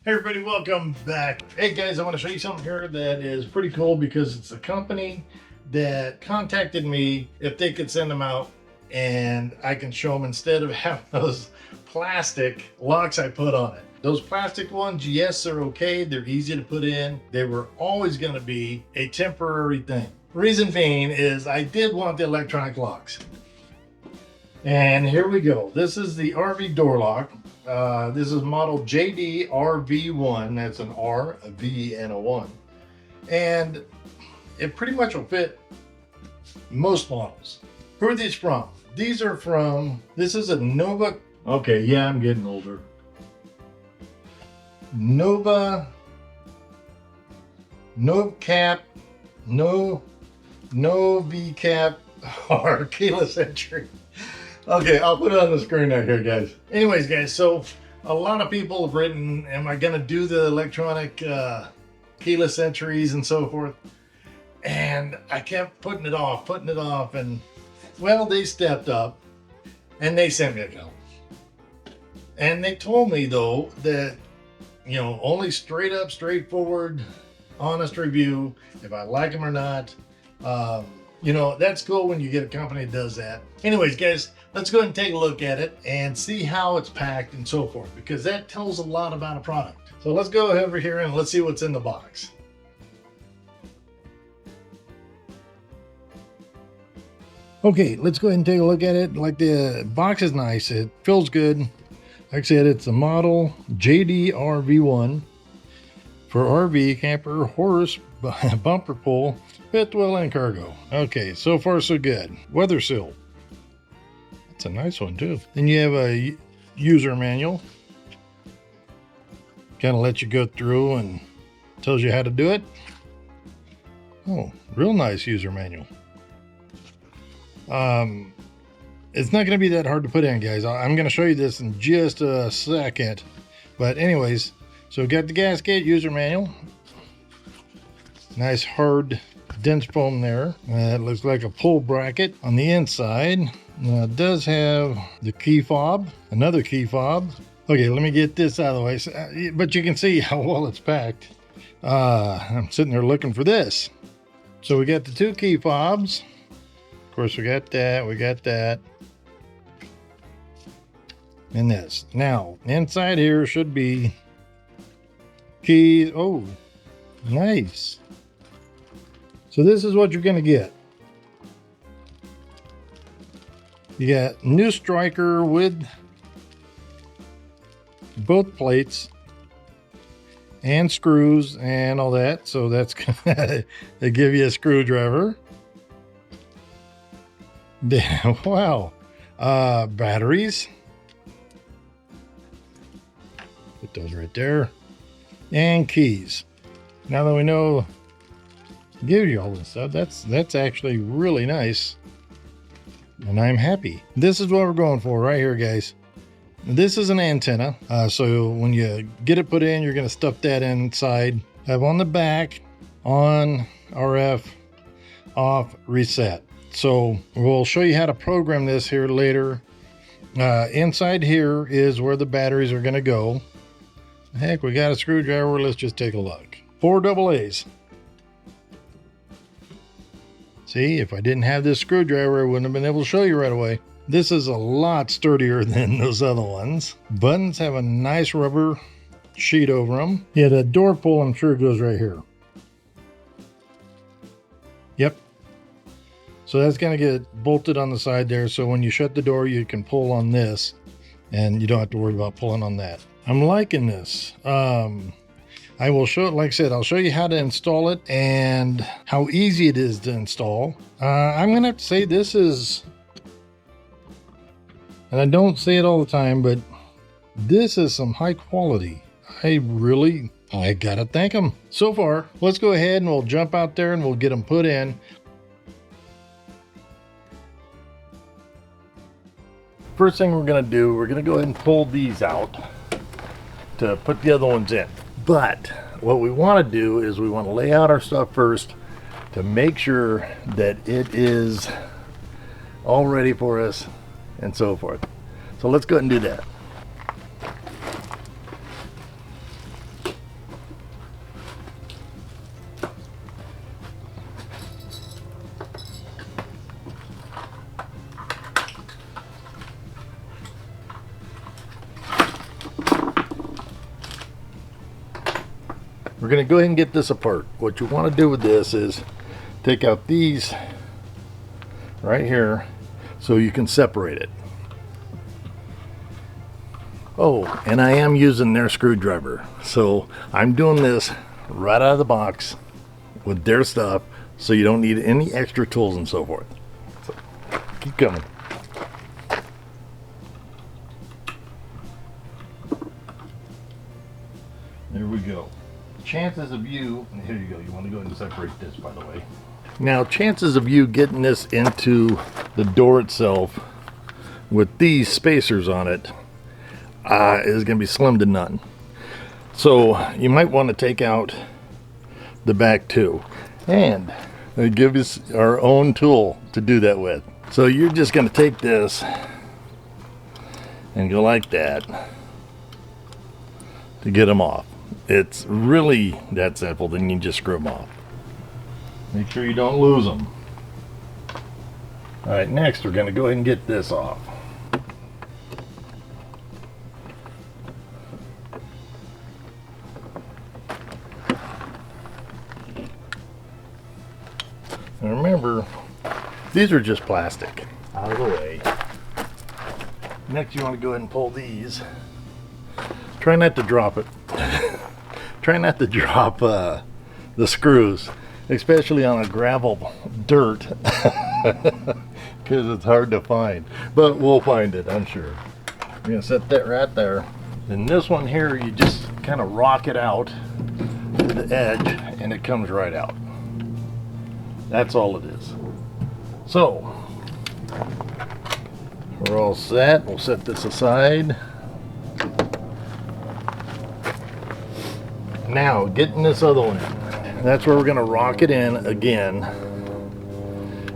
Hey everybody, welcome back. Hey guys, I want to show you something here that is pretty cool because it's a company that contacted me if they could send them out and I can show them instead of having those plastic locks I put on it. Those plastic ones, yes, they're okay. They're easy to put in. They were always going to be a temporary thing. Reason being is I did want the electronic locks. And here we go. This is the RV door lock. This is model JD-RV1. That's an R, a V, and a 1. And it pretty much will fit most models. Who are these from? These are from, this is a Nova. Okay, yeah, I'm getting older. Nova Cap, no V-Cap, or keyless entry. Okay, I'll put it on the screen right here, guys. Anyways, guys, so a lot of people have written, am I going to do the electronic keyless entries and so forth? And I kept putting it off, and well, they stepped up and they sent me a couple. And they told me, though, that, you know, only straight up, straightforward, honest review, if I like them or not. You know, that's cool when you get a company that does that. Anyways, guys, let's go ahead and take a look at it and see how it's packed and so forth, because that tells a lot about a product. So let's go over here and let's see what's in the box. Okay, let's go ahead and take a look at it. Like, the box is nice. It feels good. Like I said, it's a model JD-RV1 for RV, camper, horse, bumper pull, fifth wheel, and cargo. Okay, so far so good. Weather seal. That's a nice one too. Then you have a user manual. Kind of lets you go through and tells you how to do it. Oh, real nice user manual. It's not going to be that hard to put in, guys. I'm going to show you this in just a second. But anyways, so we got the gasket, user manual. Nice hard dense foam there. It looks like a pull bracket on the inside. It does have the key fob, another key fob. Okay, let me get this out of the way. But you can see how well it's packed. I'm sitting there looking for this. So we got the two key fobs. Of course, we got that. And this. Now, inside here should be keys. Oh, nice. So this is what you're going to get. You got new striker with both plates and screws and all that. So that's they give you a screwdriver. Wow. Batteries. Put those right there. And keys. Now that we know, give you all this stuff, that's actually really nice. And I'm happy. This is what we're going for right here, guys. This is an antenna. So when you get it put in, you're going to stuff that inside. Have on the back, on, RF, off, reset. So we'll show you how to program this here later. Inside here is where the batteries are going to go. Heck, we got a screwdriver. Let's just take a look. 4 AA's. See, if I didn't have this screwdriver, I wouldn't have been able to show you right away. This is a lot sturdier than those other ones. Buttons have a nice rubber sheet over them. Yeah, the door pull, I'm sure, goes right here. Yep. So that's going to get bolted on the side there. So when you shut the door, you can pull on this and you don't have to worry about pulling on that. I'm liking this. I will show it, like I said, I'll show you how to install it and how easy it is to install. I'm going to have to say this is, and I don't say it all the time, but this is some high quality. I gotta thank them. So far, let's go ahead and we'll jump out there and we'll get them put in. First thing we're going to do, we're going to go ahead and pull these out to put the other ones in. But what we want to do is we want to lay out our stuff first to make sure that it is all ready for us and so forth. So let's go ahead and do that. we're going to go ahead and get this apart. What you want to do with this is take out these right here so you can separate it. Oh, and I am using their screwdriver, so I'm doing this right out of the box with their stuff, so you don't need any extra tools and so forth. So, keep coming. There we go. Chances of you, here you go, you want to go ahead and separate this, by the way. Now, chances of you getting this into the door itself with these spacers on it is going to be slim to none. So you might want to take out the back too, and give us our own tool to do that with. So you're just going to take this and go like that to get them off. It's really that simple. Then you just screw them off. Make sure you don't lose them. All right, next we're going to go ahead and get this off. And remember, these are just plastic. Out of the way. Next you want to go ahead and pull these. Try not to drop it. Try not to drop the screws, especially on a gravel dirt, because it's hard to find. But we'll find it, I'm sure. I'm going to set that right there. And this one here, you just kind of rock it out to the edge, and it comes right out. That's all it is. So, we're all set. We'll set this aside. Now, getting this other one in. That's where we're going to rock it in again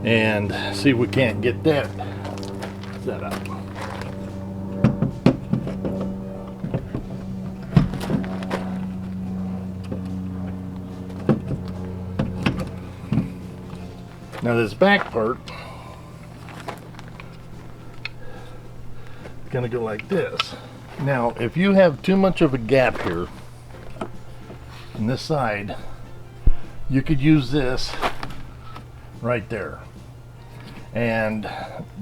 and see if we can't get that set up. Now this back part is going to go like this. Now if you have too much of a gap here on this side, you could use this right there. And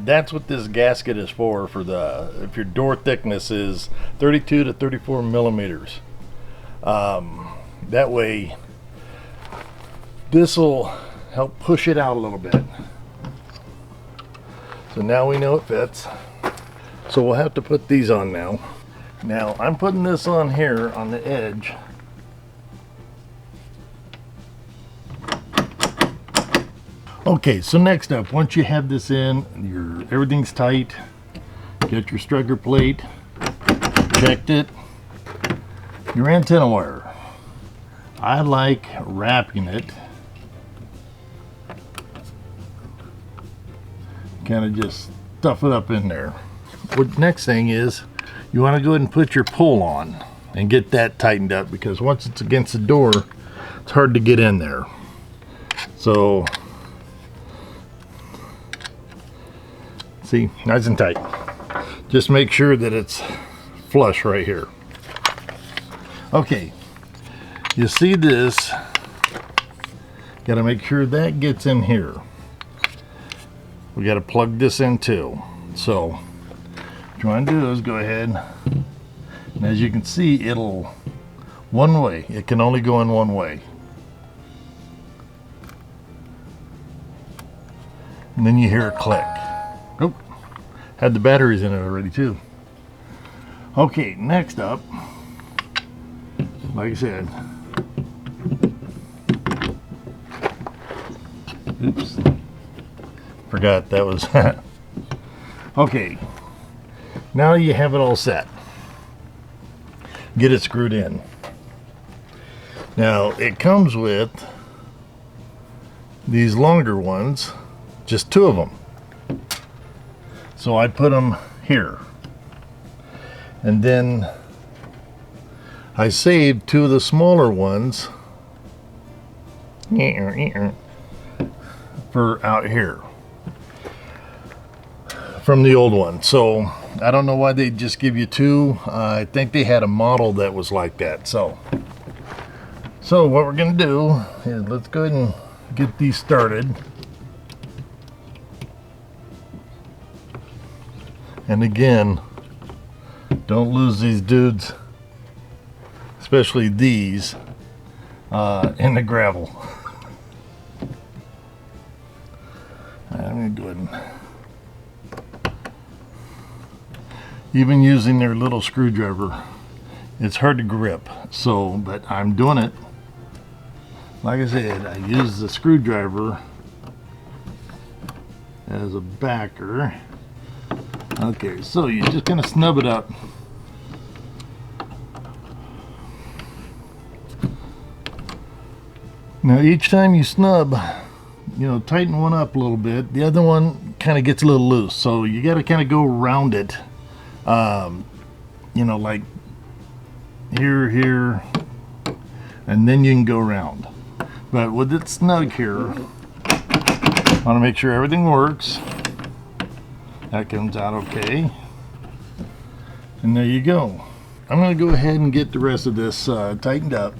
that's what this gasket is for the, if your door thickness is 32 to 34 millimeters. That way this will help push it out a little bit. So now we know it fits. So we'll have to put these on now. Now I'm putting this on here on the edge. Okay, so next up, once you have this in, everything's tight, get your striker plate, checked it, your antenna wire. I like wrapping it. Kind of just stuff it up in there. What next thing is, you want to go ahead and put your pull on and get that tightened up, because once it's against the door, it's hard to get in there. So, see, nice and tight. Just make sure that it's flush right here. Okay, you see this, got to make sure that gets in here. We got to plug this in too. So what you want to do is go ahead, and as you can see, it'll one way. It can only go in one way. And then you hear a click. Oh, had the batteries in it already too. Okay, next up, like I said, oops, forgot that was okay. Now you have it all set. Get it screwed in. Now it comes with these longer ones, just 2 of them. So I put them here, and then I saved 2 of the smaller ones for out here from the old one. So I don't know why they just give you 2. I think they had a model that was like that. So So what we're gonna do is let's go ahead and get these started. And again, don't lose these dudes, especially these, in the gravel. I'm gonna go ahead and, even using their little screwdriver, it's hard to grip. So, but I'm doing it. Like I said, I use the screwdriver as a backer. Okay, so you just kind of snub it up. Now each time you snub, you know, tighten one up a little bit. The other one kind of gets a little loose. So you got to kind of go around it. You know, like here, and then you can go around. But with it snug here, I want to make sure everything works. That comes out okay. And there you go. I'm going to go ahead and get the rest of this tightened up.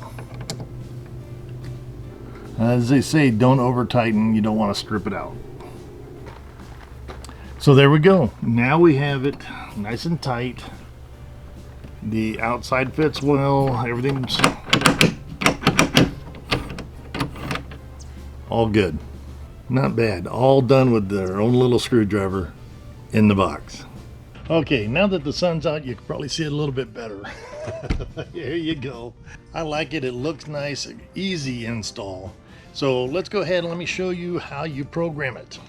As they say, don't over tighten. You don't want to strip it out. So there we go. Now we have it nice and tight. The outside fits well. Everything's all good. Not bad. All done with their own little screwdriver in the box. Okay, now that the sun's out, you can probably see it a little bit better. Here you go. I like it. It looks nice. Easy install. So let's go ahead and let me show you how you program it.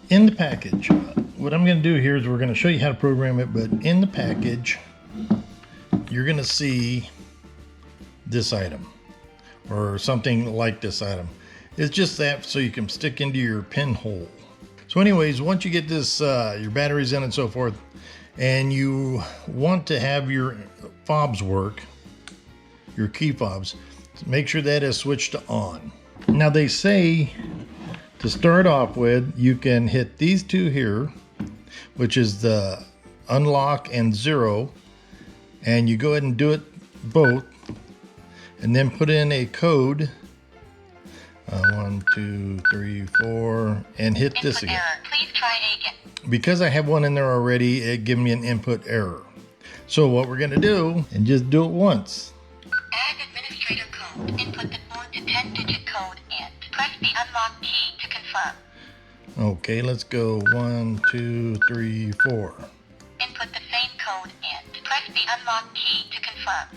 In the package, what I'm going to do here is we're going to show you how to program it, but in the package, you're going to see this item or something like this item. It's just that so you can stick into your pinhole. So anyways, once you get this, your batteries in and so forth, and you want to have your fobs work, your key fobs, make sure that is switched to on. Now they say to start off with, you can hit these two here, which is the unlock and 0, and you go ahead and do it both, and then put in a code. 1, 2, 3, 4, and hit Input this again. Error. Please try again. Because I have one in there already, it gives me an input error. So what we're going to do, and just do it once. Add administrator code. Input the 4 to 10-digit code and press the unlock key to confirm. Okay, let's go 1, 2, 3, 4. Input the same code and press the unlock key to confirm.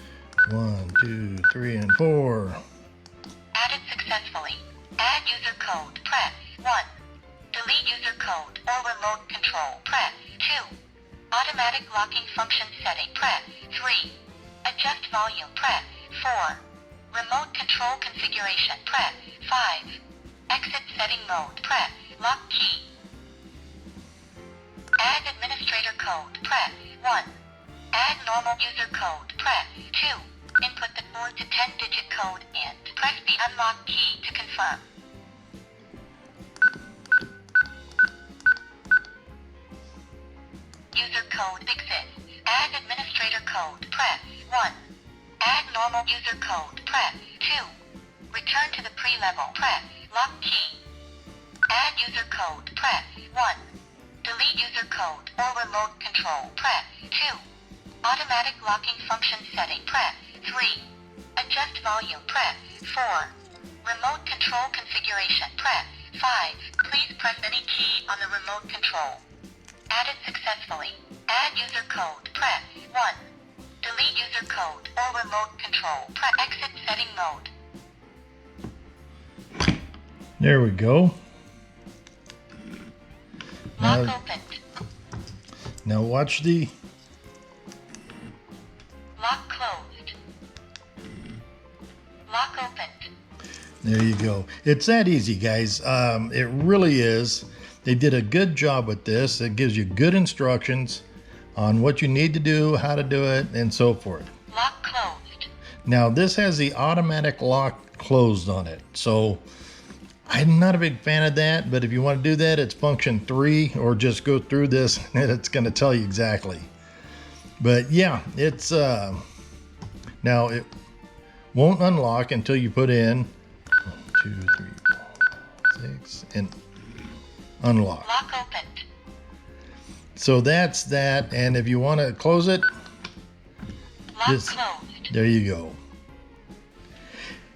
1, 2, 3, and 4. Added successfully. Add user code. Press 1. Delete user code or remote control. Press 2. Automatic locking function setting. Press 3. Adjust volume. Press 4. Remote control configuration. Press 5. Exit setting mode. Press lock key. Add administrator code. Press 1. Add normal user code. Press 2. Input the 4 to 10-digit code and press the unlock key to confirm. User code exists. Add administrator code. Press 1. Add normal user code. Press 2. Return to the pre-level. Press lock key. Add user code. Press 1. Delete user code or remote control. Press 2. Automatic locking function setting. Press 3. Adjust volume. Press 4. Remote control configuration. Press 5. Please press any key on the remote control. Added successfully. Add user code. Press 1. Delete user code or remote control. Press exit setting mode. There we go. Lock opened. Now watch the lock closed. Lock opened. There you go. It's that easy, guys. It really is. They did a good job with this. It gives you good instructions on what you need to do, how to do it, and so forth. Lock closed. Now this has the automatic lock closed on it. So I'm not a big fan of that, but if you want to do that, it's function 3, or just go through this and it's going to tell you exactly. But yeah, it's now it won't unlock until you put in 1, 2, 3, 4, 6 and unlock. Lock opened. So that's that. And if you want to close it, Lock closed. there you go.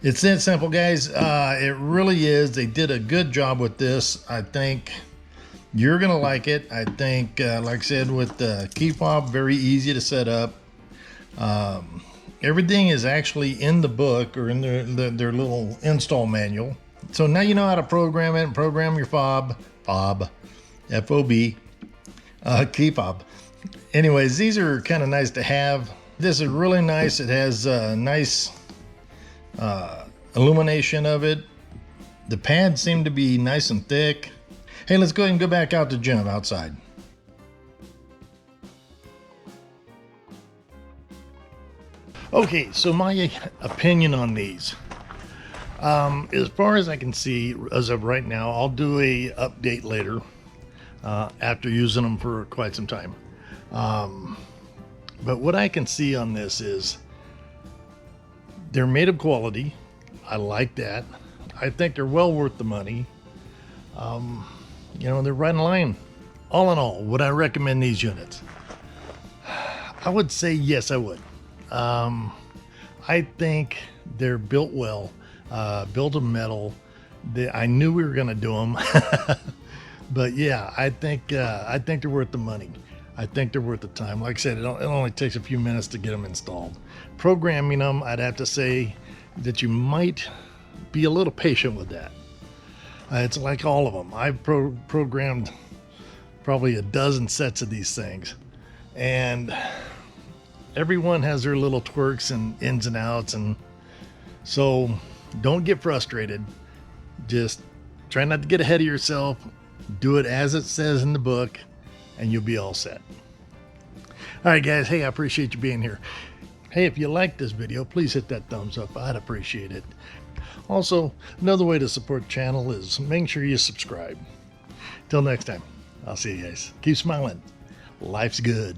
It's that simple, guys. It really is. They did a good job with this. I think you're gonna like it. I think, like I said, with the key fob, very easy to set up. Everything is actually in the book or in their little install manual. So now you know how to program it and program your fob, F-O-B, key fob. Anyways, these are kind of nice to have. This is really nice. It has a nice illumination of it. The pads seem to be nice and thick. Hey, let's go ahead and go back out to Jim outside. Okay, so my opinion on these. As far as I can see, as of right now, I'll do a update later after using them for quite some time. But what I can see on this is they're made of quality. I like that. I think they're well worth the money. You know, they're right in line. All in all, would I recommend these units? I would say yes, I would. I think they're built well, built of metal. I knew we were going to do them, but yeah, I think they're worth the money. I think they're worth the time. Like I said, it only takes a few minutes to get them installed. Programming them, I'd have to say that you might be a little patient with that. It's like all of them. I've programmed probably a dozen sets of these things, and everyone has their little twerks and ins and outs, and so don't get frustrated. Just try not to get ahead of yourself. Do it as it says in the book, and you'll be all set. All right, guys. Hey, I appreciate you being here. Hey, if you like this video, please hit that thumbs up. I'd appreciate it. Also, another way to support the channel is make sure you subscribe. Till next time, I'll see you guys. Keep smiling. Life's good.